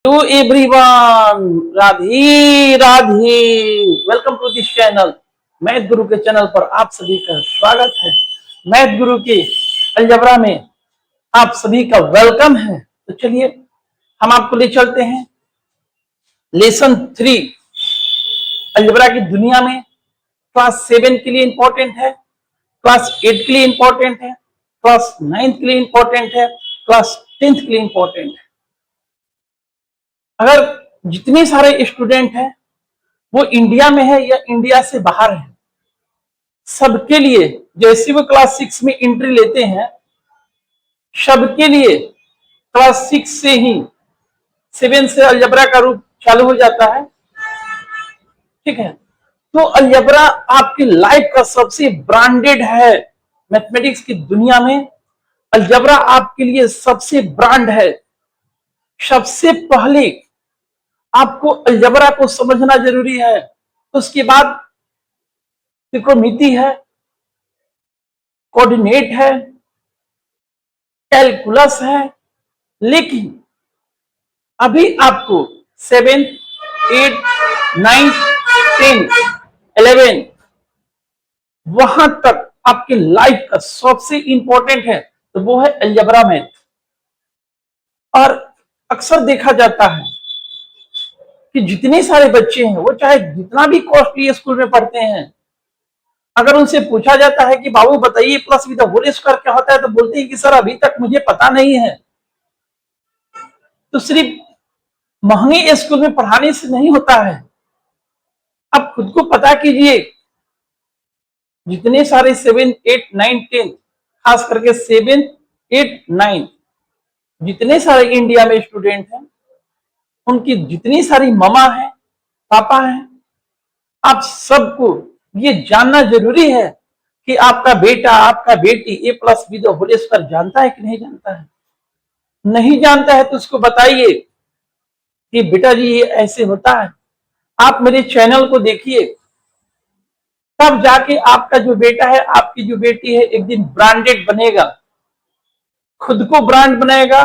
To everyone, Radhe Radhe. Welcome to this channel. Math guru के channel पर आप सभी का स्वागत है। मैथ गुरु के अलजबरा में आप सभी का वेलकम है। तो चलिए हम आपको ले चलते हैं लेसन 3 अलजबरा की दुनिया में। क्लास 7 के लिए इंपॉर्टेंट है, क्लास 8 के लिए इंपॉर्टेंट है, क्लास 9 के लिए इंपॉर्टेंट है, क्लास 10 के लिए इंपॉर्टेंट है। अगर जितने सारे स्टूडेंट हैं वो इंडिया में है या इंडिया से बाहर है, सबके लिए जैसे वो क्लास 6 में एंट्री लेते हैं, सबके लिए क्लास 6 से ही 7 से अलजबरा का रूप चालू हो जाता है। ठीक है, तो अलजबरा आपकी लाइफ का सबसे ब्रांडेड है। मैथमेटिक्स की दुनिया में अलजबरा आपके लिए सबसे ब्रांड है। सबसे पहले आपको अलजबरा को समझना जरूरी है, उसके बाद त्रिकोणमिति है, कोऑर्डिनेट है, कैलकुलस है। लेकिन अभी आपको 7, 8, 9, 10, 11 वहां तक आपके लाइफ का सबसे इंपॉर्टेंट है, तो वो है अलजबरा मैथ। और अक्सर देखा जाता है कि जितने सारे बच्चे हैं वो चाहे जितना भी कॉस्टली स्कूल में पढ़ते हैं, अगर उनसे पूछा जाता है कि बाबू बताइए plus with the whole square क्या होता है, तो बोलते हैं कि सर अभी तक मुझे पता नहीं है। तो सिर्फ महंगे स्कूल में पढ़ाने से नहीं होता है, आप खुद को पता कीजिए। जितने सारे 7, 8, 9, 10, खास करके 7, 8, 9 जितने सारे इंडिया में स्टूडेंट हैं, उनकी जितनी सारी ममा है, पापा है, आप सबको ये जानना जरूरी है कि आपका बेटा, आपका बेटी A plus B the whole square जानता है कि नहीं जानता है। नहीं जानता है तो उसको बताइए कि बेटा जी ये ऐसे होता है। आप मेरे चैनल को देखिए, तब जाके आपका जो बेटा है, आपकी जो बेटी है, एक दिन ब्रांडेड बनेगा। खुद को ब्रांड बनाएगा,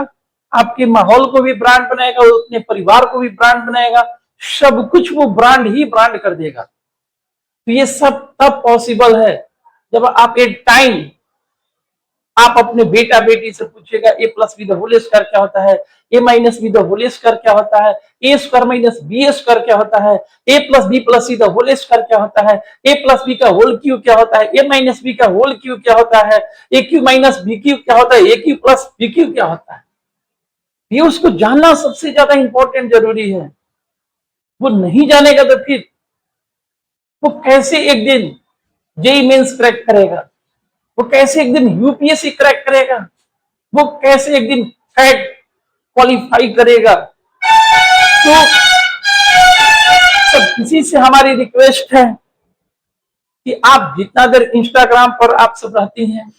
आपके माहौल को भी ब्रांड बनाएगा, अपने परिवार को भी ब्रांड बनाएगा। सब कुछ वो ब्रांड ही ब्रांड कर देगा। तो ये सब तब पॉसिबल है जब आप एक टाइम आप अपने बेटा बेटी से पूछेगा A plus B the whole square क्या होता है, A minus B the whole square क्या होता है, ए स्क्वायर माइनस बी स्क्वायर क्या होता है, ए plus B plus C the whole square क्या होता है, ए प्लस बी का होल क्यूब क्या होता है, ए माइनस बी का होल क्यूब क्या होता है, A cube minus B cube क्या होता है, A cube plus B cube क्या होता है। ये उसको जानना सबसे ज्यादा इंपॉर्टेंट जरूरी है। वो नहीं जानेगा तो फिर वो कैसे एक दिन जेई मेंस क्रैक करेगा, वो कैसे एक दिन यूपीएससी क्रैक करेगा, वो कैसे एक दिन कैट क्वालिफाई करेगा। तो सब किसी से हमारी रिक्वेस्ट है कि आप जितना देर इंस्टाग्राम पर आप सब रहती हैं,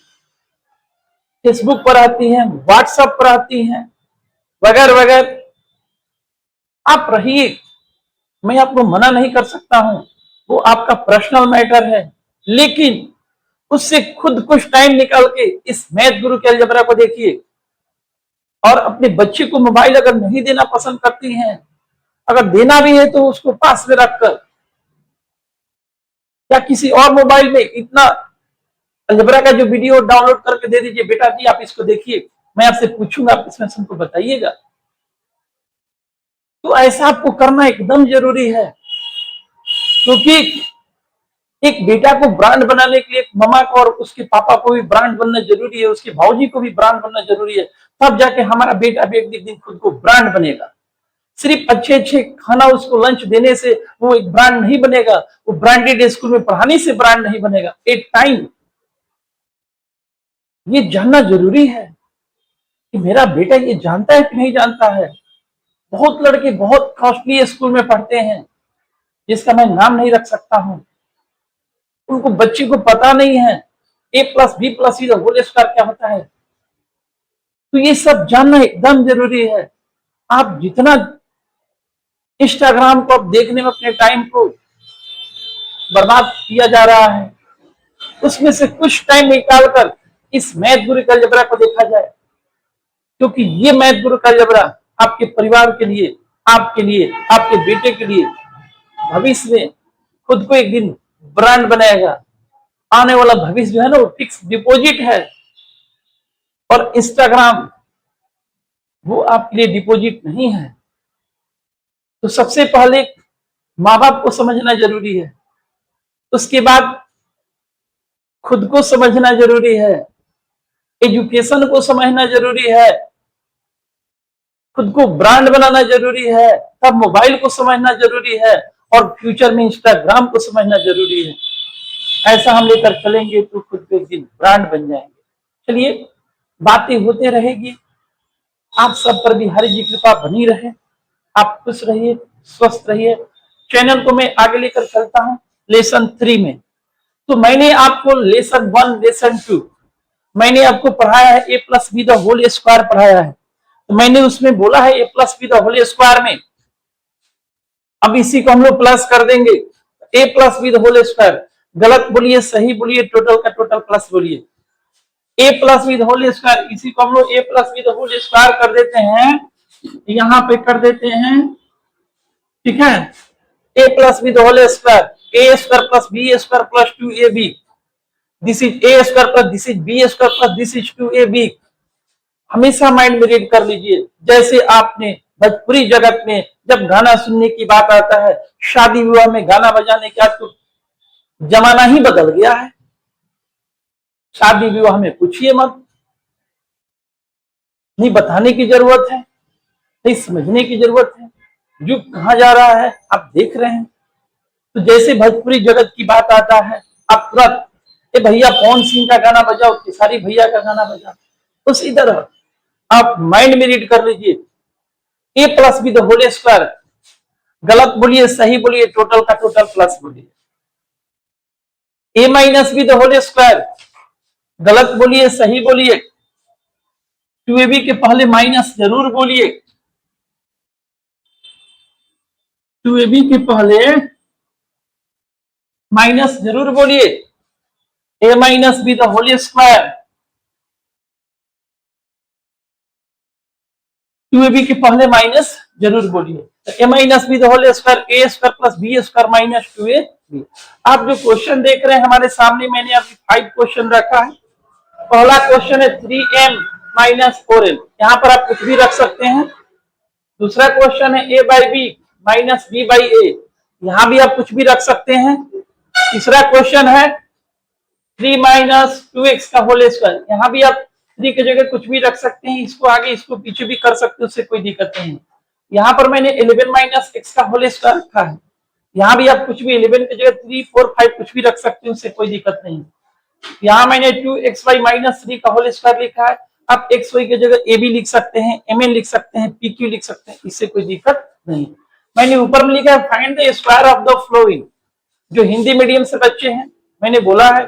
फेसबुक पर रहती हैं, व्हाट्सएप पर रहती हैं, वगैरह वगैरह, आप रहिए। मैं आपको मना नहीं कर सकता हूं, वो आपका पर्सनल मैटर है। लेकिन उससे खुद कुछ टाइम निकाल के इस मैथ गुरु के अलजबरा को देखिए। और अपने बच्चे को मोबाइल अगर नहीं देना पसंद करती हैं, अगर देना भी है तो उसको पास में रखकर या किसी और मोबाइल में इतना अलजबरा का जो वीडियो डाउनलोड करके दे दीजिए, बेटा जी आप इसको देखिए, मैं आपसे पूछूंगा, आप इसमें हमको बताइएगा। तो ऐसा आपको करना एकदम जरूरी है, क्योंकि एक बेटा को ब्रांड बनाने के लिए ममा को और उसके पापा को भी ब्रांड बनना जरूरी है, उसके भाऊजी को भी ब्रांड बनना जरूरी है। तब जाके हमारा बेटा भी एक दिन खुद को ब्रांड बनेगा। सिर्फ अच्छे अच्छे खाना उसको लंच देने से वो एक ब्रांड नहीं बनेगा, वो ब्रांडेड स्कूल में पढ़ाने से ब्रांड नहीं बनेगा। एक टाइम ये जानना जरूरी है कि मेरा बेटा ये जानता है कि नहीं जानता है। बहुत लड़के बहुत कॉस्टली स्कूल में पढ़ते हैं, जिसका मैं नाम नहीं रख सकता हूं। उनको बच्चे को पता नहीं है ए प्लस बी प्लस सी होल स्क्वायर क्या होता है। तो ये सब जानना एकदम जरूरी है। आप जितना इंस्टाग्राम को आप देखने में अपने टाइम को बर्बाद किया जा रहा है, उसमें से कुछ टाइम निकालकर इस मैथ गुरु अलजबरा को देखा जाए, क्योंकि ये मैथ गुरु अलजबरा आपके परिवार के लिए, आपके लिए, आपके बेटे के लिए भविष्य में खुद को एक दिन ब्रांड बनाएगा। आने वाला भविष्य जो है ना वो फिक्स डिपॉजिट है, और इंस्टाग्राम वो आपके लिए डिपॉजिट नहीं है। तो सबसे पहले माँ बाप को समझना जरूरी है, उसके बाद खुद को समझना जरूरी है, एजुकेशन को समझना जरूरी है, खुद को ब्रांड बनाना जरूरी है, तब मोबाइल को समझना जरूरी है, और फ्यूचर में इंस्टाग्राम को समझना जरूरी है। ऐसा हम लेकर चलेंगे तो खुद को एक दिन ब्रांड बन जाएंगे। चलिए, बातें होते रहेगी। आप सब पर भी हरि जी कृपा बनी रहे। आप खुश रहिए, स्वस्थ रहिए। चैनल को मैं आगे लेकर चलता हूँ लेसन 3 में। तो मैंने आपको लेसन 1, लेसन 2 मैंने आपको पढ़ाया है, ए plus B the whole square पढ़ाया है। तो मैंने उसमें बोला है ए plus B the whole square में, अब इसी को हम लोग प्लस कर देंगे। A plus B the whole square, गलत बोलिए, सही बोलिए, टोटल का टोटल प्लस बोलिए। A plus B the whole square, इसी को हम लोग A plus B the whole square कर देते हैं, यहां पे कर देते हैं, ठीक है। ए plus B the whole square, A square plus B square plus 2ab, this is A square plus this is B square plus this is 2ab। हमेशा माइंड में रीड कर लीजिए। जैसे आपने भोजपुरी जगत में जब गाना सुनने की बात आता है, शादी विवाह में गाना बजाने का, तो जमाना ही बदल गया है। शादी विवाह में पूछिए मत, नहीं बताने की जरूरत है, नहीं समझने की जरूरत है। युग कहाँ जा रहा है आप देख रहे हैं। तो जैसे भोजपुरी जगत की बात आता है, आप तुरंत ए भैया पवन सिंह का गाना बजाओ, खेसारी भैया का गाना बजाओ। उसी तरह आप माइंड में रीड कर लीजिए, a plus B the whole square, गलत बोलिए, सही बोलिए, टोटल का टोटल प्लस बोलिए। A minus B the whole square, गलत बोलिए, सही बोलिए, 2ab के पहले माइनस जरूर बोलिए, 2ab के पहले माइनस जरूर बोलिए। A minus B the whole square, 2ab के पहले माइनस जरूर बोलिए। A minus B the whole square, A square plus B square minus 2ab। आप जो क्वेश्चन देख रहे हैं हमारे सामने, मैंने अभी 5 क्वेश्चन रखा है। पहला क्वेश्चन है 3m माइनस 4l, यहाँ पर आप कुछ भी रख सकते हैं। दूसरा क्वेश्चन है a by b minus b by a, यहाँ भी आप कुछ भी रख सकते हैं। तीसरा क्वेश्चन है 3 माइनस 2x का होल स्क्वायर, यहाँ भी आप 3 की जगह कुछ भी रख सकते हैं, इसको आगे इसको पीछे भी कर सकते हैं, उससे कोई दिक्कत नहीं है। यहाँ पर मैंने 11 माइनस x का होल स्क्वायर रखा है, यहाँ भी आप कुछ भी 11 की जगह 3, 4, 5 कुछ भी रख सकते हैं, उससे कोई दिक्कत नहीं है। यहाँ मैंने 2xy माइनस 3 का होल स्क्वायर लिखा है, आप xy की जगह ab लिख सकते हैं, mn लिख सकते हैं, pq लिख सकते हैं, इससे कोई दिक्कत नहीं। मैंने ऊपर में लिखा है find the square of the flowing. जो हिंदी मीडियम से बच्चे हैं, मैंने बोला है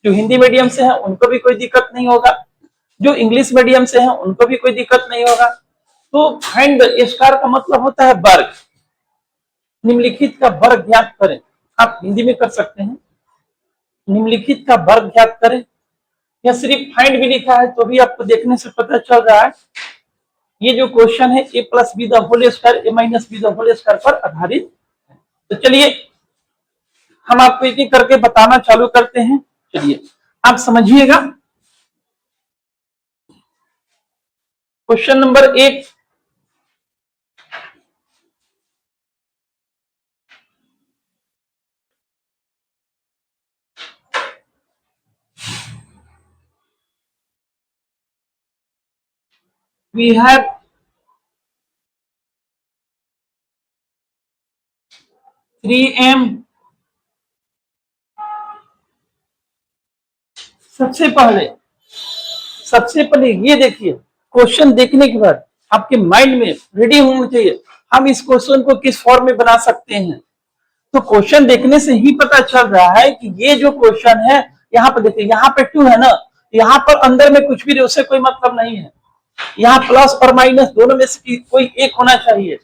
जो हिंदी मीडियम से हैं उनको भी कोई दिक्कत नहीं होगा, जो इंग्लिश मीडियम से हैं उनको भी कोई दिक्कत नहीं होगा। तो फाइंड द स्क्वायर का मतलब होता है वर्ग, निम्नलिखित का वर्ग ज्ञात करें। आप हिंदी में कर सकते हैं, निम्नलिखित का वर्ग ज्ञात करें, या सिर्फ फाइंड भी लिखा है तो भी आपको देखने से पता चल रहा है ये जो क्वेश्चन है ए plus B the whole square, a minus B the whole square पर आधारित है। तो चलिए हम आपको एक एक करके बताना चालू करते हैं। चलिए आप समझिएगा। Question number 1, we have 3m। सबसे पहले ये देखिए, क्वेश्चन देखने के बाद आपके माइंड में रेडी होना चाहिए हम इस क्वेश्चन को किस फॉर्म में बना सकते हैं। तो क्वेश्चन देखने से ही पता चल रहा है कि ये जो क्वेश्चन है, यहाँ पर देखिए, यहाँ पे 2 है ना, यहाँ पर अंदर में कुछ भी रहे उससे कोई मतलब नहीं है। यहाँ प्लस और माइनस दोनों में से कोई एक होना चाहिए।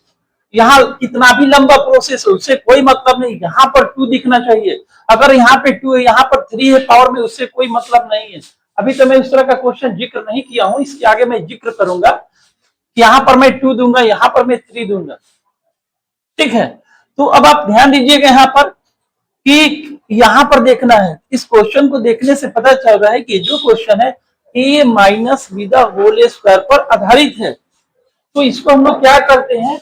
यहाँ कितना भी लंबा प्रोसेस हो उससे कोई मतलब नहीं, यहाँ पर 2 दिखना चाहिए। अगर यहाँ पे 2 है, यहाँ पर 3 है पावर में, उससे कोई मतलब नहीं है। अभी तो मैं उस तरह का क्वेश्चन जिक्र नहीं किया हूं, इसके आगे मैं जिक्र करूंगा। यहाँ पर मैं 2 दूंगा, यहाँ पर मैं 3 दूंगा। ठीक है। तो अब आप ध्यान दीजिएगा यहाँ पर कि यहाँ पर देखना है, इस क्वेश्चन को देखने से पता चल रहा है कि जो क्वेश्चन है a minus B the whole square पर आधारित है। तो इसको हम लोग क्या करते हैं,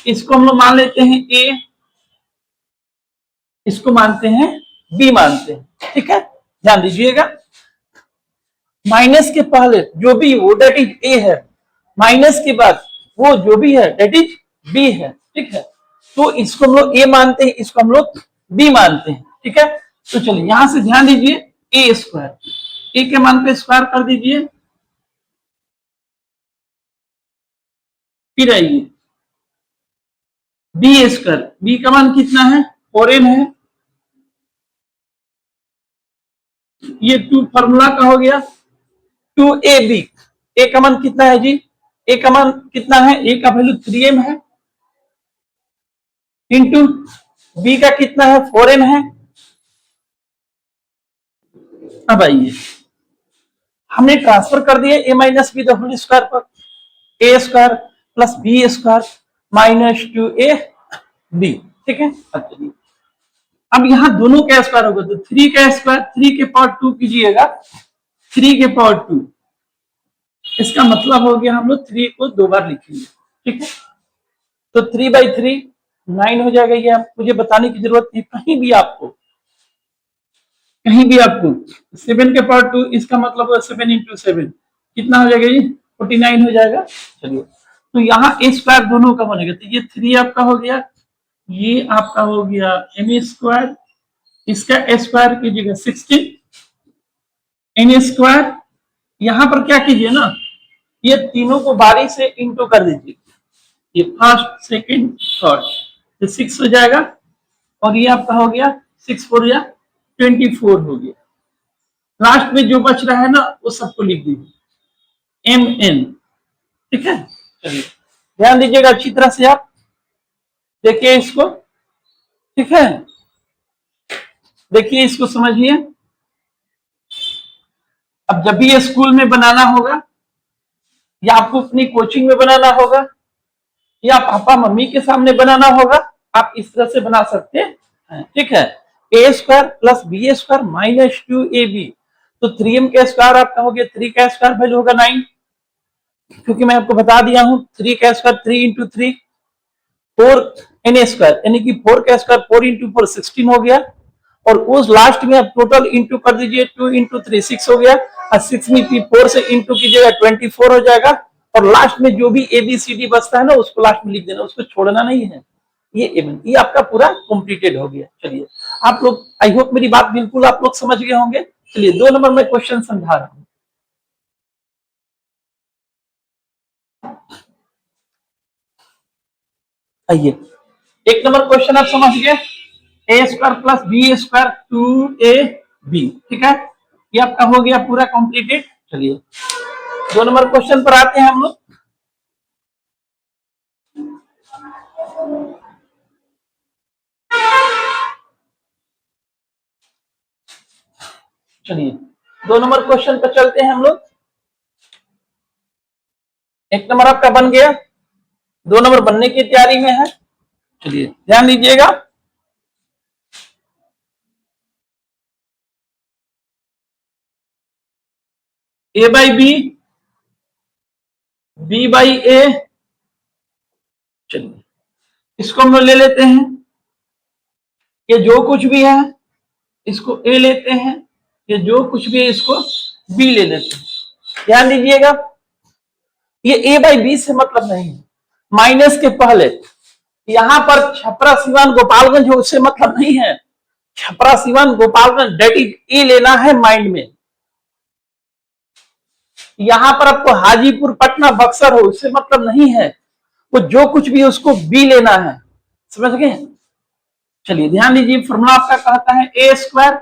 इसको हम लोग मान लेते हैं a, इसको मानते हैं b मानते हैं, ठीक है। ध्यान दीजिएगा, माइनस के पहले जो भी वो डेट इज ए है, माइनस के बाद वो जो भी है डेट इज बी है, ठीक है। तो इसको हम लोग ए मानते हैं, इसको हम लोग बी मानते हैं, ठीक है। तो चलिए यहां से ध्यान दीजिए, ए स्क्वायर, ए के मान पे स्क्वायर कर दीजिए, फिर आइए बी स्क्वायर, बी का मान कितना है, 4n है, ये 2 फॉर्मूला का हो गया, 2ab, ए का मान कितना है जी, ए का मान कितना है, ए का वैल्यू 3m है, इंटू बी का कितना है, 4n है। अब आइए हमने ट्रांसफर कर दिया a minus B the whole square पर, a square plus B square minus 2a b, ठीक है। अब यहाँ दोनों का स्क्वायर होगा तो 3 का स्क्वायर, 3 के पावर 2 कीजिएगा, 3 के पावर 2, इसका मतलब हो गया हम लोग 3 को 2 बार लिखेंगे, ठीक है। तो 3/3 9 हो जाएगा, ये मुझे बताने की जरूरत नहीं, कहीं भी आपको, कहीं भी आपको 7 के पावर 2, इसका मतलब 7 इंटू 7 कितना हो जाएगा ये, 49 हो जाएगा। चलिए तो यहाँ ए स्क्वायर दोनों का बनेगा, तो ये 3 आपका हो गया, ये आपका हो गया एम स्क्वायर, इसका स्क्वायर कीजिएगा 16 एन स्क्वायर, यहां पर क्या कीजिए ना, ये तीनों को बारी से इंटू कर दीजिए, ये फर्स्ट सेकंड थर्ड, तो 6 हो जाएगा, और ये आपका हो गया 6 4 या 24 हो गया। लास्ट में जो बच रहा है ना वो सबको लिख दीजिए एम एन, ठीक है। चलिए ध्यान दीजिएगा अच्छी तरह से, आप देखिए इसको, ठीक है, देखिए इसको समझिए। अब जब भी ये स्कूल में बनाना होगा या आपको अपनी कोचिंग में बनाना होगा या पापा मम्मी के सामने बनाना होगा, आप इस तरह से बना सकते हैं, ठीक है। ए square plus B square minus 2ab, तो 3m का स्क्वायर आपका हो गया, 3 का स्क्वायर वैल्यू होगा 9, क्योंकि मैं आपको बता दिया हूं 3 का स्क्वायर 3 इंटू 3, 4n स्क्वायर यानी कि 4 का स्क्वायर 4 इंटू 4 16 हो गया, और उस लास्ट में आप टोटल इंटू कर दीजिए, 2 इंटू 3 6 हो गया, और 6 में 4 से इंटू कीजिएगा 24 हो जाएगा, और लास्ट में जो भी ABCD बचता है ना उसको लास्ट में लिख देना, उसको छोड़ना नहीं है। ये आपका पूरा कंप्लीटेड हो गया। चलिए आप लोग, आई होप मेरी बात बिल्कुल आप लोग समझ गए होंगे। चलिए 2 नंबर में क्वेश्चन समझा रहा हूं, आइए 1 नंबर क्वेश्चन आप समझ गए, a square plus B square 2ab, ठीक है, ये आपका हो गया पूरा कंप्लीटेड। चलिए 2 नंबर क्वेश्चन पर आते हैं हम लोग। चलिए 2 नंबर क्वेश्चन पर चलते हैं हम लोग। 1 नंबर आपका बन गया, 2 नंबर बनने की तैयारी में है। चलिए ध्यान दीजिएगा, a by b, b by a, चलिए इसको हम लोग ले लेते हैं, ये जो कुछ भी है इसको ए लेते हैं, ये जो कुछ भी है इसको बी ले लेते हैं। ध्यान दीजिएगा, ये ए बाई बी से मतलब नहीं है, माइनस के पहले यहां पर छपरा सिवान गोपालगंज हो उससे मतलब नहीं है, Chhapra Siwan Gopalganj date is a लेना है माइंड में। यहां पर आपको हाजीपुर पटना बक्सर हो उससे मतलब नहीं है, वो जो कुछ भी उसको बी लेना है, समझ गए। चलिए ध्यान दीजिए, फॉर्मूला आपका कहता है ए स्क्वायर,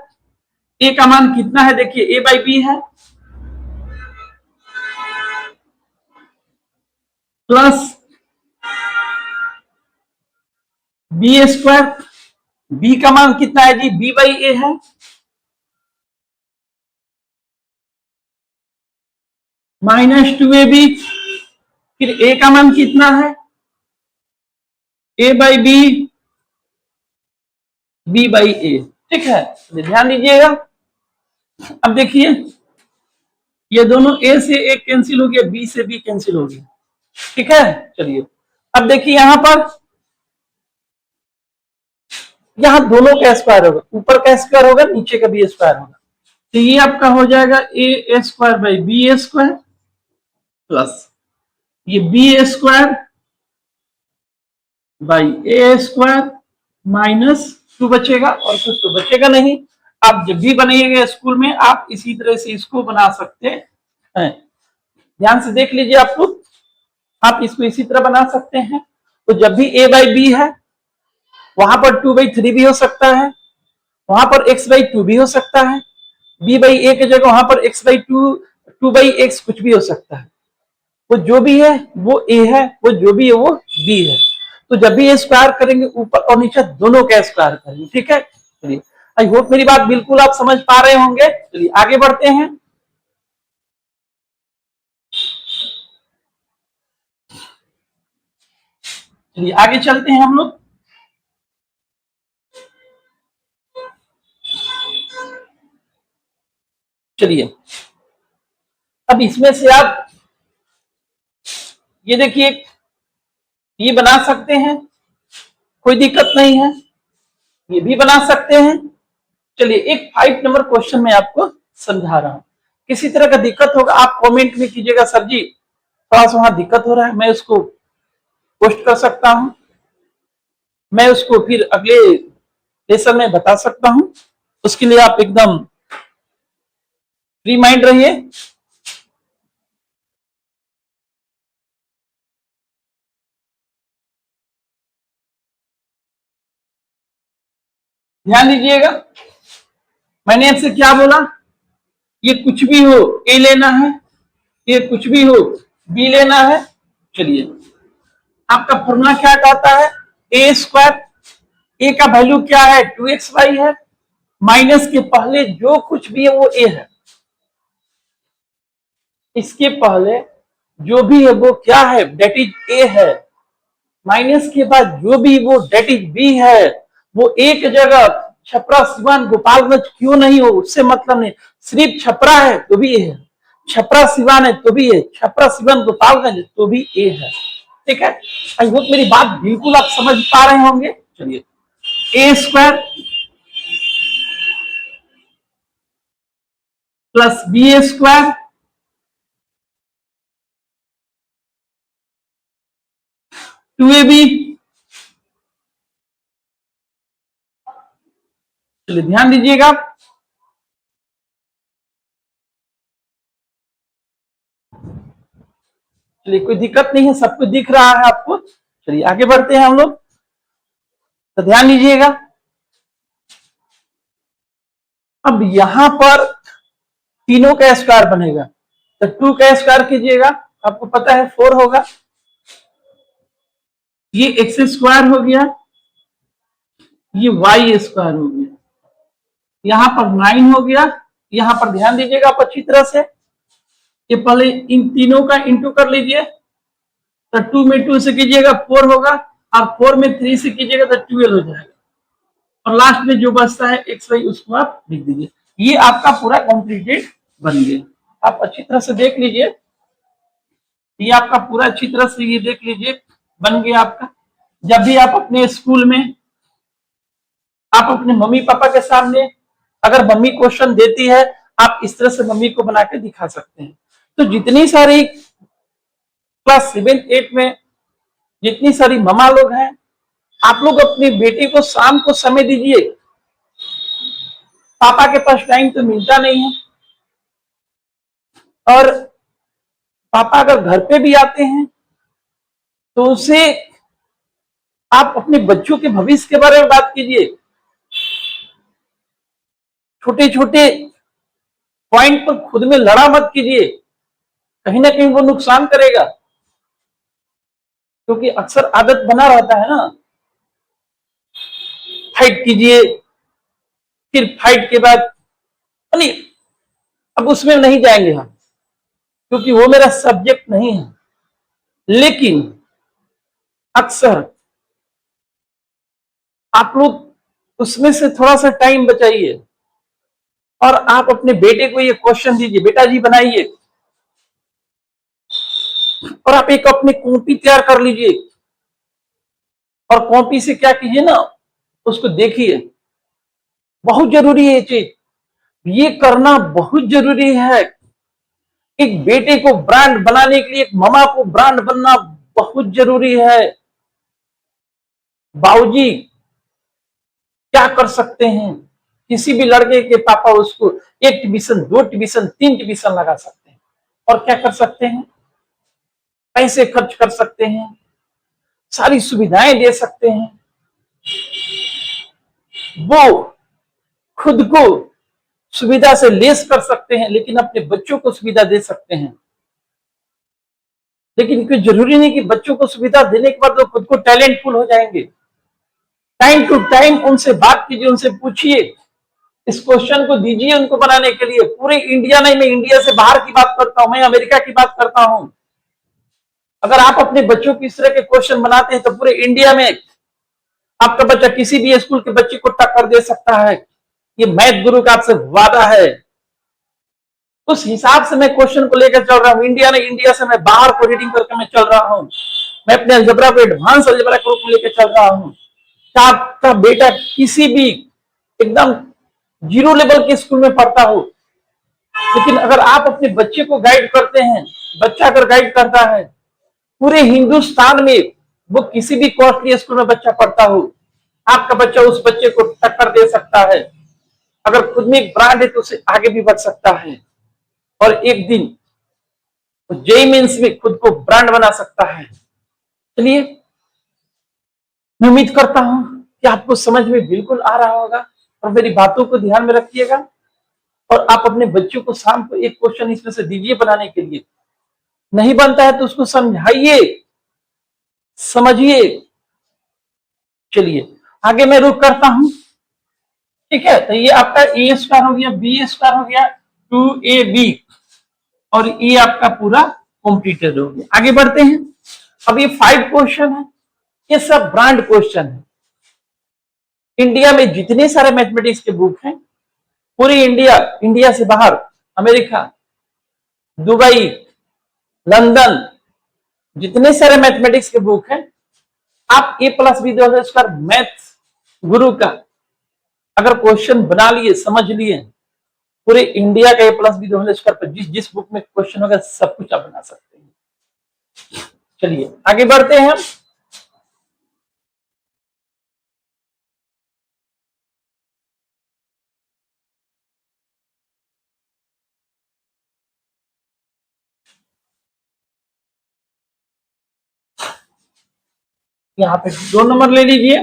ए का मान कितना है, देखिए ए बाई बी है, प्लस बी स्क्वायर, बी का मान कितना है जी, बी बाई ए है, माइनस 2ab, फिर ए का मान कितना है, ए बाई बी, बी बाई ए, ठीक है। ध्यान दीजिएगा। अब देखिए ये दोनों ए से ए कैंसिल हो गया, बी से बी कैंसिल हो गया, ठीक है। चलिए अब देखिए यहां पर, यहां दोनों का स्क्वायर होगा, ऊपर का स्क्वायर होगा, नीचे का भी स्क्वायर होगा। तो ये आपका हो जाएगा a square by b square plus ये b square by a square minus 2 बचेगा, और कुछ तो बचेगा नहीं। आप जब भी बनाइएगा स्कूल में आप इसी तरह से इसको बना सकते हैं। ध्यान से देख लीजिए आप लोग, आप इसको इसी तरह बना सकते हैं। तो जब भी ए बाई बी है वहां पर 2/3 भी हो सकता है, वहां पर x/2 भी हो सकता है, b बाई ए की जगह वहां पर x/2, 2/x कुछ भी हो सकता है। वो जो भी है वो a है, वो जो भी है वो b है। तो जब भी ये स्क्वायर करेंगे ऊपर और नीचे दोनों का स्क्वायर करेंगे, ठीक है। चलिए आई होप मेरी बात बिल्कुल आप समझ पा रहे होंगे। चलिए आगे बढ़ते हैं। चलिए आगे चलते हैं हम लोग। चलिए अब इसमें से आप ये देखिए, ये बना सकते हैं, कोई दिक्कत नहीं है, ये भी बना सकते हैं। चलिए एक 5 नंबर क्वेश्चन में आपको समझा रहा हूं, किसी तरह का दिक्कत होगा आप कमेंट में कीजिएगा, सर जी थोड़ा सा वहां दिक्कत हो रहा है, मैं उसको पोस्ट कर सकता हूं, मैं उसको फिर अगले लेसन में बता सकता हूं। उसके लिए आप एकदम फ्री माइंड रहिए। ध्यान दीजिएगा, मैंने आपसे क्या बोला, ये कुछ भी हो ए लेना है, ये कुछ भी हो बी लेना है। चलिए आपका फॉर्मूला क्या कहता है, ए स्क्वायर, ए का वैल्यू क्या है 2xy है, माइनस के पहले जो कुछ भी है वो ए है, इसके पहले जो भी है वो क्या है, डेट इज ए है, माइनस के बाद जो भी वो डेट इज बी है। वो एक जगह छपरा सिवान गोपालगंज क्यों नहीं हो उससे मतलब नहीं, सिर्फ छपरा है तो भी ए है, छपरा सिवान है तो भी है, छपरा सिवान गोपालगंज तो भी ए है, ठीक है। आई होप मेरी बात बिल्कुल आप समझ पा रहे होंगे। चलिए a square plus B square 2ab। चलिए ध्यान दीजिएगा, चलिए कोई दिक्कत नहीं है, सब कुछ दिख रहा है आपको। चलिए आगे बढ़ते हैं हम लोग। तो ध्यान दीजिएगा, अब यहां पर तीनों का स्क्वायर बनेगा, तो 2 का स्क्वायर कीजिएगा, आपको पता है 4 होगा, ये एक्स स्क्वायर हो गया, ये वाई स्क्वायर हो गया, यहां पर 9 हो गया। यहां पर ध्यान दीजिएगा आप अच्छी तरह से, ये पहले इन तीनों का इंटू कर लीजिए, तो 2 में 2 से कीजिएगा 4 होगा, और 4 में 3 से कीजिएगा तो 12 हो जाएगा, और लास्ट में जो बचता है एक्स वाई उसको आप लिख दीजिए। ये आपका पूरा कॉम्प्लीटेड बन गया। आप अच्छी तरह से देख लीजिए, ये आपका पूरा अच्छी तरह से ये देख लीजिए बन गया आपका। जब भी आप अपने स्कूल में, आप अपने मम्मी पापा के सामने अगर मम्मी क्वेश्चन देती है, आप इस तरह से मम्मी को बना के दिखा सकते हैं। तो जितनी सारी क्लास 7-8 में जितनी सारी ममा लोग हैं, आप लोग अपनी बेटी को शाम को समय दीजिए, पापा के पास टाइम तो मिलता नहीं है, और पापा अगर घर पे भी आते हैं तो उसे आप अपने बच्चों के भविष्य के बारे में बात कीजिए। छोटे छोटे पॉइंट पर खुद में लड़ा मत कीजिए, कहीं ना कहीं वो नुकसान करेगा, क्योंकि अक्सर आदत बना रहता है ना, फाइट कीजिए, फिर फाइट के बाद, नहीं अब उसमें नहीं जाएंगे हम, क्योंकि वो मेरा सब्जेक्ट नहीं है। लेकिन अक्सर आप लोग उसमें से थोड़ा सा टाइम बचाइए और आप अपने बेटे को ये क्वेश्चन दीजिए, बेटा जी बनाइए, और आप एक अपनी कॉपी तैयार कर लीजिए और कॉपी से क्या कीजिए ना, उसको देखिए। बहुत जरूरी है ये चीज, ये करना बहुत जरूरी है। एक बेटे को ब्रांड बनाने के लिए एक मामा को ब्रांड बनना बहुत जरूरी है। बाबूजी क्या कर सकते हैं, किसी भी लड़के के पापा उसको एक ट्यूशन, दो ट्यूशन, तीन ट्यूशन लगा सकते हैं, और क्या कर सकते हैं, पैसे खर्च कर सकते हैं, सारी सुविधाएं दे सकते हैं। वो खुद को सुविधा से लेस कर सकते हैं, लेकिन अपने बच्चों को सुविधा दे सकते हैं। लेकिन कोई जरूरी नहीं कि बच्चों को सुविधा देने के बाद वो खुद को टैलेंटफुल हो जाएंगे। टाइम टू टाइम उनसे बात कीजिए, उनसे पूछिए, इस क्वेश्चन को दीजिए उनको बनाने के लिए। पूरे इंडिया नहीं, मैं इंडिया से बाहर की बात करता हूं, मैं अमेरिका की बात करता हूं। अगर आप अपने बच्चों की इस तरह के क्वेश्चन बनाते हैं तो पूरे इंडिया में आपका बच्चा किसी भी स्कूल के बच्चे को टक्कर दे सकता है। ये मैथ गुरु का आपसे वादा है। उस हिसाब से मैं क्वेश्चन को लेकर चल रहा हूँ। इंडिया ने, इंडिया से मैं बाहर को रीडिंग करके मैं चल रहा हूँ। मैं अपने अलजेब्रा को एडवांस अलजेब्रा के रूप में लेकर चल रहा हूँ। आपका बेटा किसी भी एकदम जीरो लेवल के स्कूल में पढ़ता हो, लेकिन अगर आप अपने बच्चे को गाइड करते हैं, बच्चा अगर गाइड करता है, पूरे हिंदुस्तान में वो किसी भी कॉस्टली स्कूल में बच्चा पढ़ता हो, आपका बच्चा उस बच्चे को टक्कर दे सकता है। अगर खुद में एक ब्रांड है तो उसे आगे भी बढ़ सकता है, और एक दिन जेई मीन्स में खुद को ब्रांड बना सकता है। चलिए, मैं उम्मीद करता हूं कि आपको समझ में बिल्कुल आ रहा होगा, और मेरी बातों को ध्यान में रखिएगा। और आप अपने बच्चों को शाम को एक क्वेश्चन इसमें से दीजिए बनाने के लिए। नहीं बनता है तो उसको समझाइए, समझिए। चलिए आगे मैं रुक करता हूं। ठीक है, तो ये आपका ए स्क्वायर हो गया, बी स्क्वायर हो गया, 2ab, और ये आपका पूरा कंप्लीटेड हो गया। आगे बढ़ते हैं। अब ये 5 क्वेश्चन है, ये सब ब्रांड क्वेश्चन है। इंडिया में जितने सारे मैथमेटिक्स के बुक हैं, पूरी इंडिया, इंडिया से बाहर अमेरिका, दुबई, लंदन, जितने सारे मैथमेटिक्स के बुक हैं, आप A+B स्क्वायर मैथ गुरु का अगर क्वेश्चन बना लिए, समझ लिए, पूरे इंडिया का A+B स्क्वायर पर जिस जिस बुक में क्वेश्चन होगा सब कुछ आप बना सकते हैं। चलिए आगे बढ़ते हैं हम। यहाँ पे 2 नंबर ले लीजिए।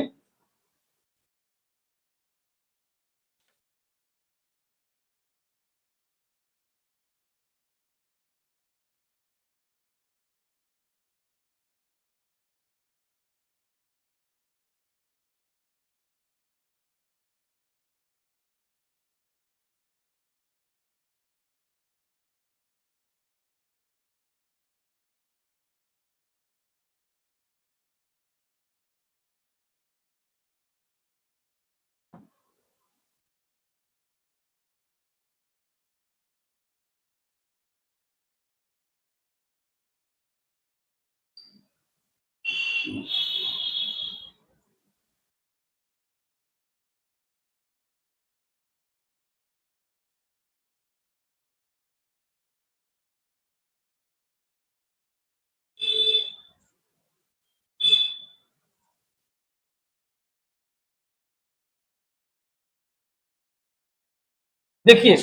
देखिए,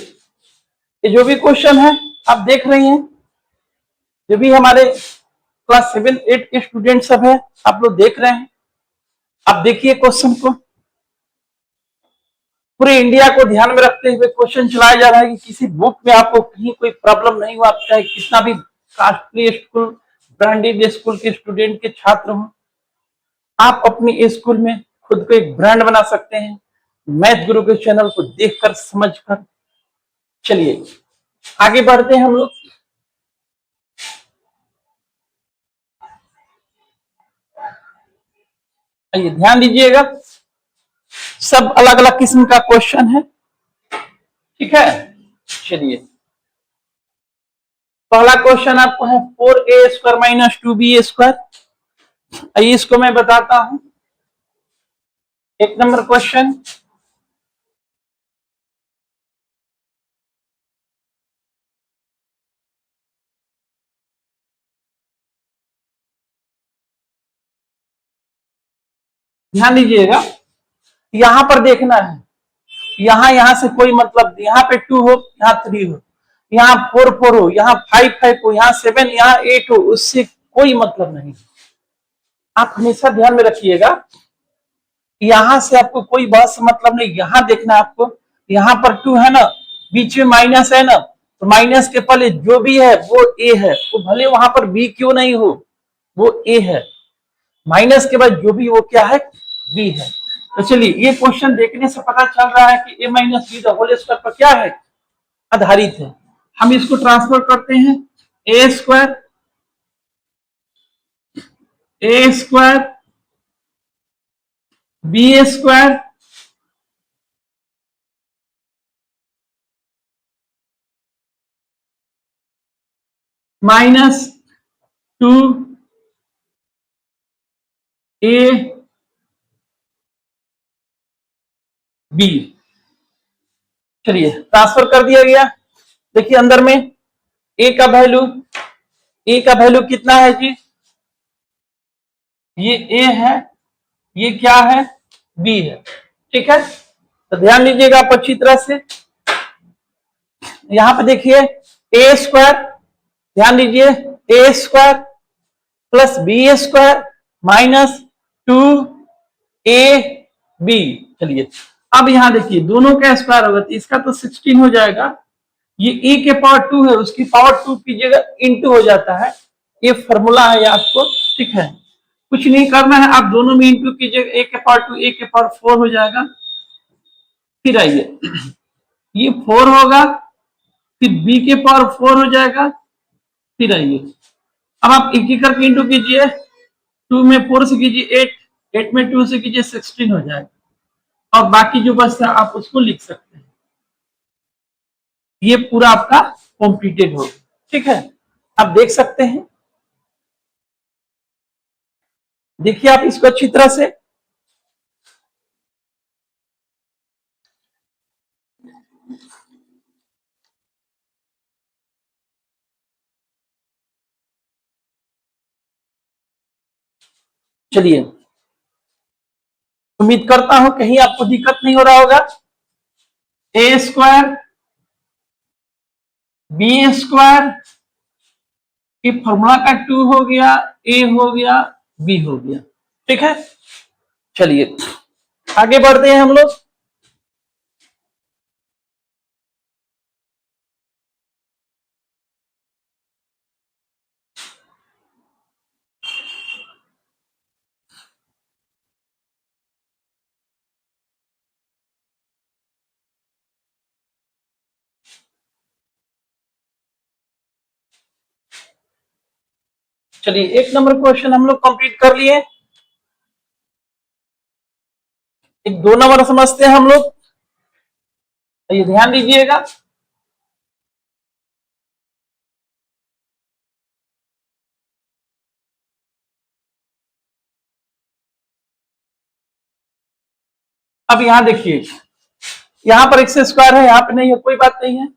ये जो भी क्वेश्चन है आप देख रहे हैं, जो भी हमारे क्लास 7 8 के स्टूडेंट सब है, आप लोग देख रहे हैं। आप देखिए क्वेश्चन को, पूरे इंडिया को ध्यान में रखते हुए क्वेश्चन चलाया जा रहा है कि किसी बुक में आपको कहीं कोई प्रॉब्लम नहीं हुआ, चाहे कितना भी कॉस्टली स्कूल, ब्रांडेड स्कूल के स्टूडेंट के छात्र हो, आप अपनी स्कूल में खुद को एक ब्रांड बना सकते हैं मैथ गुरु के चैनल को देखकर, समझकर। चलिए आगे बढ़ते हैं हम लोग। आइए ध्यान दीजिएगा। सब अलग अलग किस्म का क्वेश्चन है, ठीक है। चलिए पहला क्वेश्चन आपको है 4a² माइनस 2b²। आइए इसको मैं बताता हूं। एक नंबर क्वेश्चन, ध्यान दीजिएगा, यहां पर देखना है, यहां से कोई मतलब, यहाँ पे 2 हो, यहाँ 3 हो, यहाँ 4 हो, यहाँ 5 हो, यहाँ 7, यहाँ 8 हो, उससे कोई मतलब नहीं। आप हमेशा ध्यान में रखिएगा, यहां से आपको कोई बहस मतलब नहीं। यहां देखना आपको, यहाँ पर 2 है ना, बीच में माइनस है ना, तो माइनस के पहले जो भी है वो ए है, वो भले वहां पर बी क्यों नहीं हो, वो ए है। माइनस के बाद जो भी वो क्या है, बी है। तो चलिए ये क्वेश्चन देखने से पता चल रहा है कि a minus B the whole square पर क्या है, आधारित है। हम इसको ट्रांसफर करते हैं, ए स्क्वायर बी² माइनस 2a बी। चलिए ट्रांसफर कर दिया गया। देखिए अंदर में ए का वैल्यू, कितना है जी, ये ए है, ये क्या है, बी है, ठीक है। तो ध्यान दीजिएगा आप अच्छी तरह से, यहां पे देखिए a², ध्यान दीजिए a² plus b² minus 2ab। चलिए अब यहां देखिए दोनों का स्क्वायर होगा तो इसका तो 16 हो जाएगा, ये e के पावर 2 है, उसकी पावर 2 कीजिएगा, इंटू हो जाता है। ये फॉर्मूला है आपको, ठीक है, कुछ नहीं करना है, आप दोनों में इंटू कीजिएगा, a के पावर 2 a के पावर 4 हो जाएगा। फिर आइए ये 4 होगा, फिर b के पावर 4 हो जाएगा। फिर आइए अब आप एक एक करके इंटू कीजिए, 2 में 4 से कीजिए 8, 8 में 2 से कीजिए 16 हो जाएगा, और बाकी जो बचता है आप उसको लिख सकते हैं। ये पूरा आपका कॉम्प्लीटेड होगा, ठीक है। आप देख सकते हैं, देखिए आप इसको अच्छी तरह से, चलिए उम्मीद करता हूं कहीं आपको दिक्कत नहीं हो रहा होगा। a² b² ये फॉर्मूला का 2 हो गया, ए हो गया, बी हो गया, ठीक है। चलिए आगे बढ़ते हैं हम लोग। चलिए एक नंबर क्वेश्चन हम लोग कंप्लीट कर लिए, एक 2 नंबर समझते हैं हम लोग। तो ये ध्यान दीजिएगा, अब यहां देखिए, यहां पर x² है, यहां पे नहीं है, कोई बात नहीं है,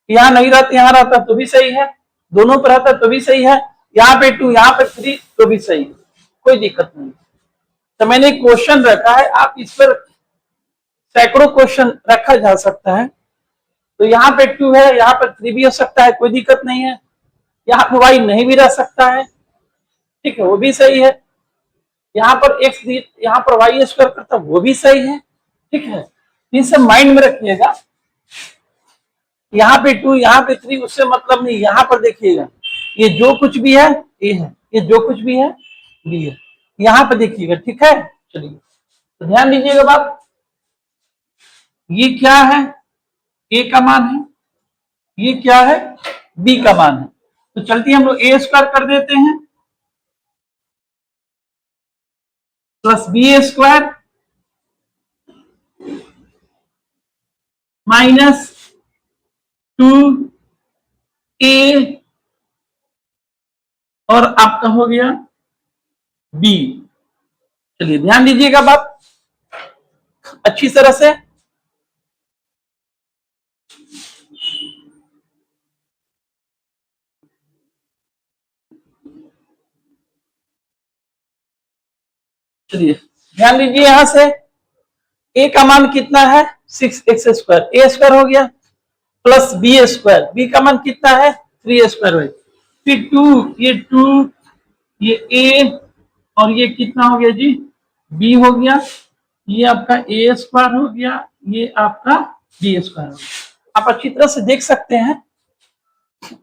यहां नहीं रहता, यहां रहता तो भी सही है, दोनों पर रहता तो भी सही है, यहाँ पे 2 यहाँ पे 3 तो भी सही है, कोई दिक्कत नहीं। तो मैंने क्वेश्चन रखा है, आप इस पर सैकड़ों क्वेश्चन रखा जा सकता है। तो यहाँ पे 2 है, यहाँ पर 3 भी हो सकता है, कोई दिक्कत नहीं है, यहाँ पे y नहीं भी रह सकता है, ठीक है, वो भी सही है, यहाँ पर x यहाँ पर y² करता वो भी सही है, ठीक है। इसे माइंड में रखिएगा, यहाँ पे 2 यहाँ पे 3 उससे मतलब नहीं, यहाँ पर देखिएगा ये जो कुछ भी है ए है, ये जो कुछ भी है बी है, यहाँ पे देखिएगा, ठीक है। चलिए तो ध्यान दीजिएगा बात, ये क्या है, ए का मान है, ये क्या है, बी का मान है। तो चलती हम लोग a² कर देते हैं प्लस b² माइनस 2a और आपका हो गया b। चलिए ध्यान दीजिएगा बात अच्छी तरह से। चलिए ध्यान दीजिए यहां से a का मान कितना है 6x², a स्क्वायर हो गया प्लस b², b का मान कितना है 3a², फिर 2, ये a और ये कितना हो गया जी b हो गया, ये आपका a² हो गया, ये आपका b² हो गया। आप अच्छी तरह से देख सकते हैं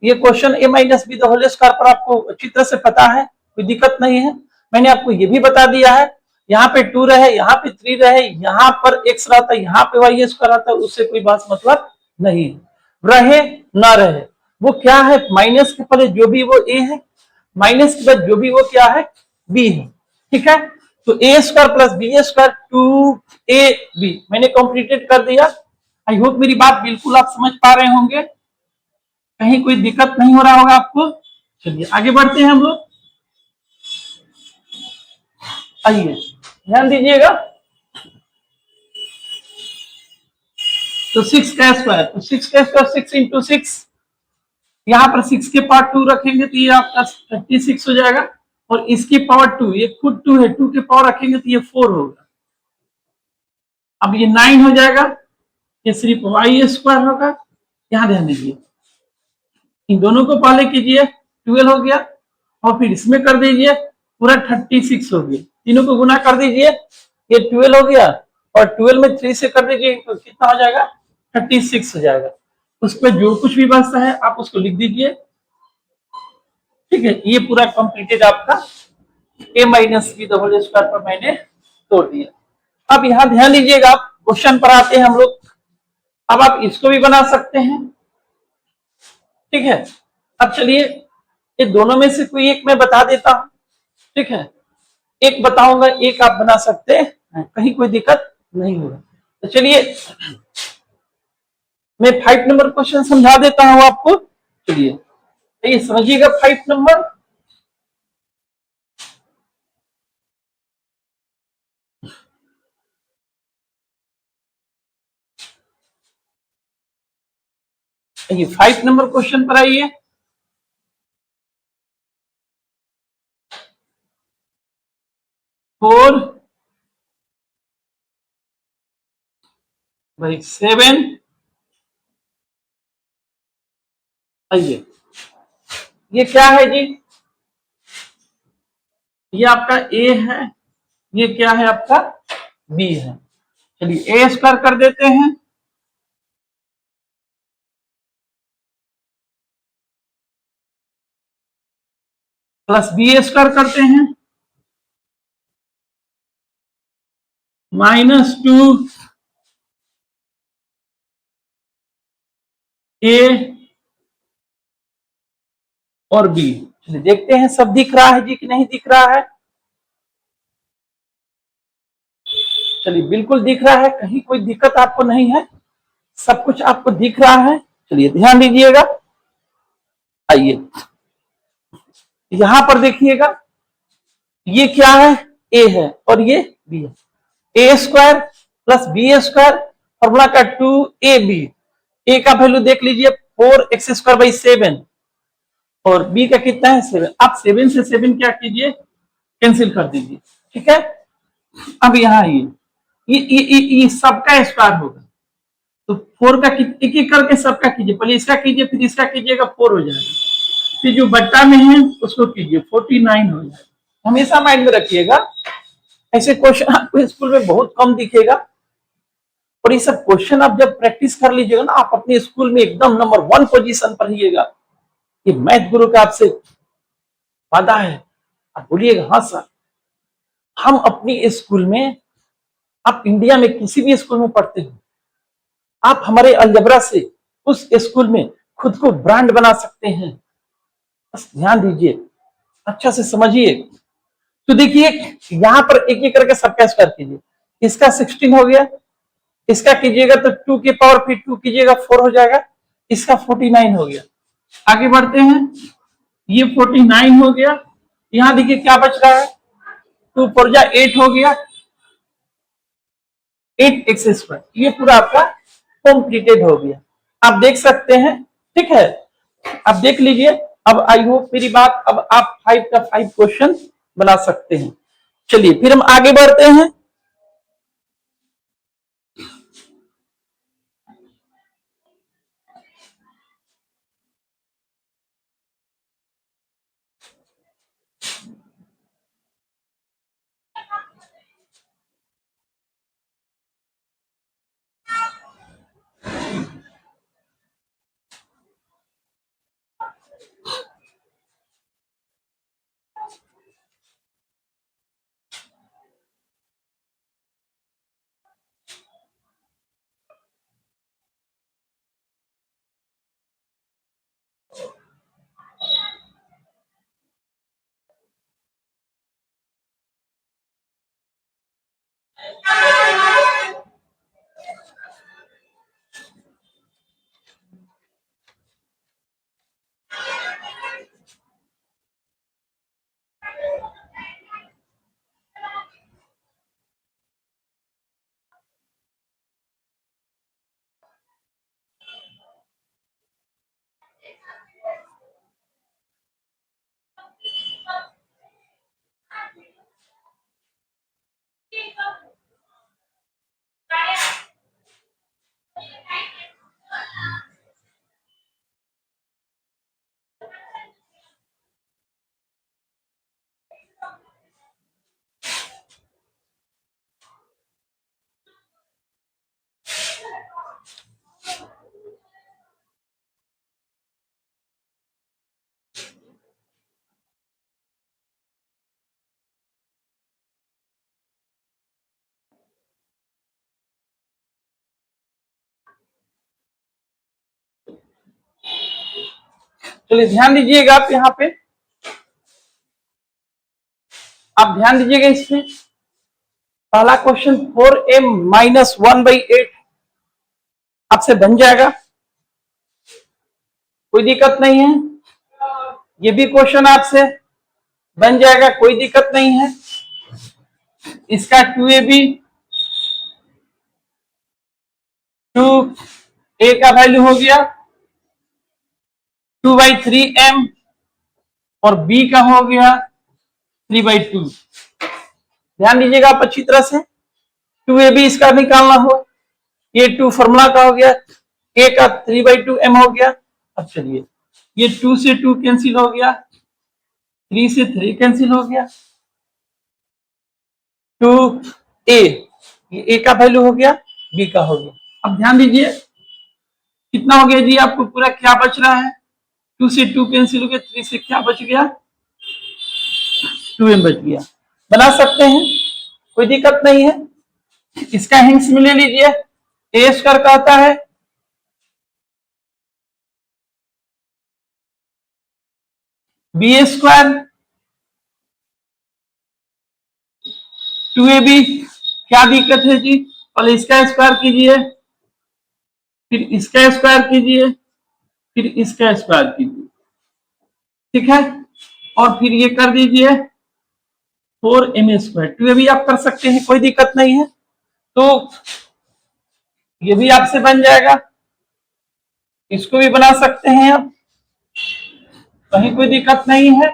ये question a minus B the whole square पर आपको अच्छी तरह से पता है, कोई दिक्कत नहीं है। मैंने आपको ये भी बता दिया है यहाँ पे 2 रहे, यहाँ पे 3 रहे, यहाँ पर x रहता है, यहाँ पे y² रहता है, उससे कोई बात मतलब नहीं रहे ना रहे। वो क्या है माइनस के पहले जो भी वो a है, माइनस के बाद जो भी वो क्या है b है। ठीक है, तो a² प्लस b² 2ab मैंने कंप्लीटेड कर दिया। आई होप मेरी बात बिल्कुल आप समझ पा रहे होंगे, कहीं कोई दिक्कत नहीं हो रहा होगा आपको। चलिए आगे बढ़ते हैं हम लोग। आइए ध्यान दीजिएगा, तो 6 का स्क्वायर, तो 6 का स्क्वायर 6 इंटू 6, यहाँ पर 6 के पावर 2 रखेंगे तो ये आपका 36 हो जाएगा, और इसकी पावर 2, ये खुद 2 है, 2 के पावर रखेंगे तो ये 4 होगा। अब ये 9 हो जाएगा, ये सिर्फ y² होगा। यहाँ ध्यान दीजिए इन दोनों को पहले कीजिए 12 हो गया, और फिर इसमें कर दीजिए पूरा 36 हो गया, तीनों को गुना कर दीजिए, ये 12 हो गया, और 12 में 3 से कर दीजिए तो कितना हो जाएगा 36 हो जाएगा। उसमें जो कुछ भी बचता है आप उसको लिख दीजिए। ठीक है, ये पूरा कंप्लीटेड आपका a minus B the whole square पर मैंने तोड़ दिया। अब यहाँ ध्यान दीजिएगा, आप क्वेश्चन पर आते हैं हम लोग। अब आप इसको भी बना सकते हैं। ठीक है, अब चलिए ये दोनों में से कोई एक मैं बता देता हूं। ठीक है, एक बताऊंगा, एक आप बना सकते हैं, कहीं कोई दिक्कत नहीं होगा। तो चलिए मैं 5 नंबर क्वेश्चन समझा देता हूं आपको। चलिए ये समझिएगा 5 नंबर। ये 5 नंबर क्वेश्चन पर आइए। 4/7, आइए ये क्या है जी, ये आपका a है, ये क्या है आपका b है। चलिए a² कर देते हैं, प्लस b² करते हैं, -2a और b। चलिए देखते हैं सब दिख रहा है जी कि नहीं दिख रहा है। चलिए बिल्कुल दिख रहा है, कहीं कोई दिक्कत आपको नहीं है, सब कुछ आपको दिख रहा है। चलिए ध्यान दीजिएगा, आइए यहां पर देखिएगा, ये क्या है a है और ये b है। a² प्लस b² फॉर्मूला का 2ab, a का वैल्यू देख लीजिए 4x²/7 और b का कितना है 7। आप 7 से 7 क्या कीजिए कैंसिल कर दीजिए। ठीक है, अब यहाँ ये सबका स्क्वायर होगा, तो 4 का एक एक करके सबका कीजिए, पहले इसका कीजिए फिर इसका कीजिएगा 4 हो जाएगा, फिर जो बट्टा में है उसको कीजिए 49 हो जाएगा। हमेशा माइंड में रखिएगा, ऐसे क्वेश्चन आपको स्कूल में बहुत कम दिखेगा, और ये सब क्वेश्चन आप जब प्रैक्टिस कर लीजिएगा ना, आप अपने स्कूल में एकदम नंबर 1 पोजीशन पर रहिएगा। ये मैथ गुरु का आपसे वादा है, आप बोलिएगा हाँ सर। हम अपनी स्कूल में, आप इंडिया में किसी भी स्कूल में पढ़ते हो, आप हमारे अलजबरा से उस स्कूल में खुद को ब्रांड बना सकते हैं। बस ध्यान दीजिए, अच्छा से समझिए। तो देखिए यहां पर एक एक करके सबका स्क्वायर कीजिए, इसका 16 हो गया, इसका कीजिएगा तो 2 की पावर फिर 2 कीजिएगा 4 हो जाएगा, इसका 49 हो गया। आगे बढ़ते हैं, ये 49 हो गया। यहां देखिए क्या बच रहा है, 2 4 जा 8 हो गया, 8x²। ये पूरा आपका कॉम्प्लीटेड हो गया, आप देख सकते हैं। ठीक है, अब देख लीजिए। अब आई होप मेरी बात, अब आप 5 का 5 क्वेश्चन बना सकते हैं। चलिए फिर हम आगे बढ़ते हैं। चलिए ध्यान दीजिएगा आप यहाँ पे, आप ध्यान दीजिएगा इसमें। पहला क्वेश्चन 4m माइनस 1/8 आपसे बन जाएगा, कोई दिक्कत नहीं है। ये भी क्वेश्चन आपसे बन जाएगा, कोई दिक्कत नहीं है। इसका 2ab, 2a का वैल्यू हो गया 2/3m और b का हो गया 3/2। ध्यान दीजिएगा आप अच्छी तरह से, 2ab इसका निकालना हो, ये 2 फॉर्मूला का हो गया, a का 3/2m हो गया। अब चलिए, ये 2 से 2 कैंसिल हो गया, 3 से 3 कैंसिल हो गया, 2a, ये a का वैल्यू हो गया, b का हो गया। अब ध्यान दीजिए कितना हो गया जी, आपको पूरा क्या बच रहा है, 2 से 2 कैंसिल हो गया, 3 से क्या बच गया, 2m बच गया। बना सकते हैं, कोई दिक्कत नहीं है। इसका हिंट्स में ले लीजिए, a स्क्वायर कहता है b², 2ab, क्या दिक्कत है जी, पहले इसका स्क्वायर कीजिए, फिर इसका स्क्वायर कीजिए, फिर इसका स्क्वायर कीजिए, ठीक है, और फिर ये कर दीजिए 4m²। 2ab आप कर सकते हैं, कोई दिक्कत नहीं है। तो ये भी आपसे बन जाएगा, इसको भी बना सकते हैं आप, कहीं कोई दिक्कत नहीं है।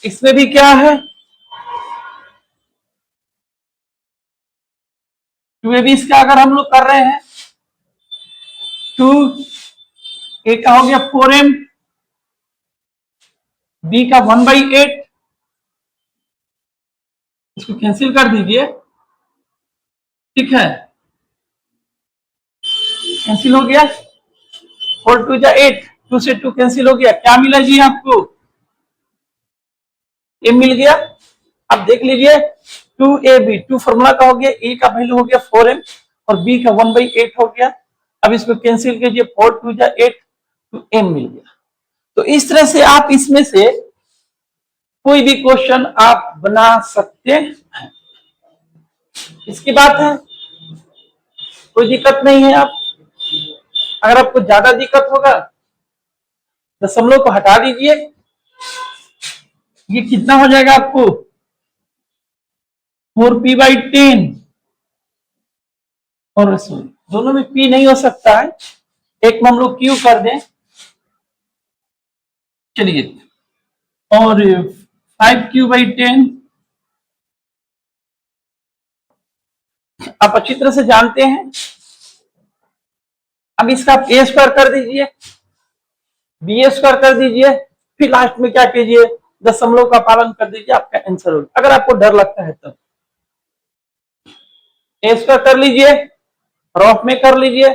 इसमें भी क्या है, 2ab इसका अगर हम लोग कर रहे हैं, 2a का हो गया 4m, b का 1/8, इसको कैंसिल कर दीजिए, ठीक है, कैंसिल हो गया, 4 2 जा 8, 2 से 2 कैंसिल हो गया, क्या मिला जी आपको, ये मिल गया। अब देख लीजिए 2ab, 2 फॉर्मूला का हो गया, a का वैल्यू हो गया 4m और b का 1/8 हो गया। अब इसको कैंसिल कीजिए, 4 2 जा 8, तो m मिल गया। तो इस तरह से आप इसमें से कोई भी क्वेश्चन आप बना सकते हैं। इसकी बात है, कोई दिक्कत नहीं है। आप अगर आपको ज्यादा दिक्कत होगा, दशमलव को हटा दीजिए, ये कितना हो जाएगा आपको 4p/10, और दोनों में p नहीं हो सकता है, एक में हम लोग q कर दें, चलिए, और 5q/10 आप अच्छी तरह से जानते हैं। अब इसका a स्क्वायर कर दीजिए, b स्क्वायर कर दीजिए, फिर लास्ट में क्या कीजिए, दशमलव का पालन कर दीजिए, आपका आंसर होगा। अगर आपको डर लगता है तब a स्क्वायर कर लीजिए, रफ में कर लीजिए,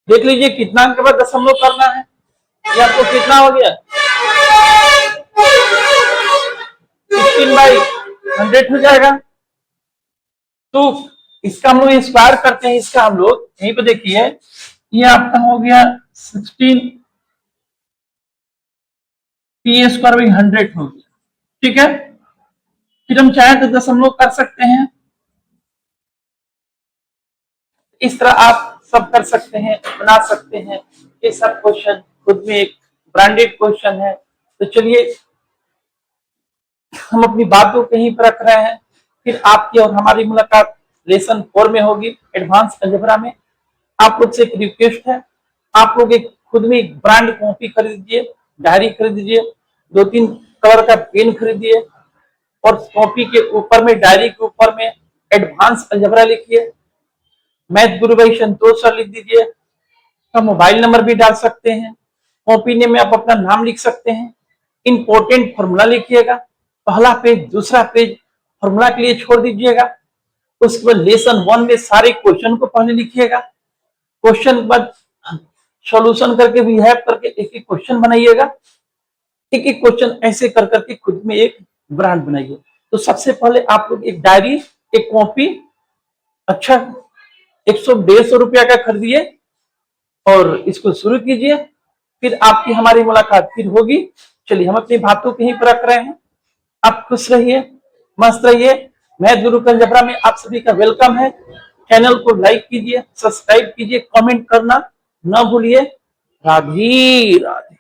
देख लीजिए कितना अंक के बाद दशमलव करना है। ये आपको कितना हो गया, 16/100 हो जाएगा। तो इसका हम लोग स्क्वायर करते हैं, इसका हम लोग यहीं पे देखिए, ये आपका हो गया 16p² हो गया, ठीक है। फिर हम चाहे तो दशमलव कर सकते हैं, इस तरह आप सब कर सकते हैं, बना सकते हैं। ये सब क्वेश्चन खुद में एक ब्रांडेड क्वेश्चन है। तो चलिए हम अपनी बातों को यहीं पर रख रहे हैं, फिर आपकी और हमारी मुलाकात लेसन 4 में होगी, एडवांस अलजेब्रा में। आप लोग से एक रिक्वेस्ट है, आप लोग एक खुद में एक ब्रांड कॉपी खरीदिए, डायरी खरीदिए, 2-3 कलर का पेन खरीदिए, और कॉपी के ऊपर में, डायरी के ऊपर में एडवांस अलजेब्रा लिखिए, मैथ गुरु भाई संतोष सर लिख दीजिए, का मोबाइल नंबर भी डाल सकते हैं, कॉपी में आप अपना नाम लिख सकते हैं, इंपॉर्टेंट फॉर्मूला लिखिएगा, पहला पेज दूसरा पेज फॉर्मूला के लिए छोड़ दीजिएगा। उसके बाद लेसन 1 में सारे क्वेश्चन को पहले लिखिएगा, क्वेश्चन के बाद सॉल्यूशन करके बिहेव करके एक एक क्वेश्चन बनाइएगा, एक एक क्वेश्चन ऐसे कर करके खुद में एक ब्रांड बनाइए। तो सबसे पहले आप लोग एक डायरी, एक कॉपी, अच्छा 100-150 रुपया का खरीदिए और इसको शुरू कीजिए, फिर आपकी हमारी मुलाकात फिर होगी। चलिए हम अपनी बातों को यहीं पर रख रहे हैं। आप खुश रहिए, मस्त रहिए। मैं गुरु कंजबरा में आप सभी का वेलकम है। चैनल को लाइक कीजिए, सब्सक्राइब कीजिए, कमेंट करना ना भूलिए। राधे राधे।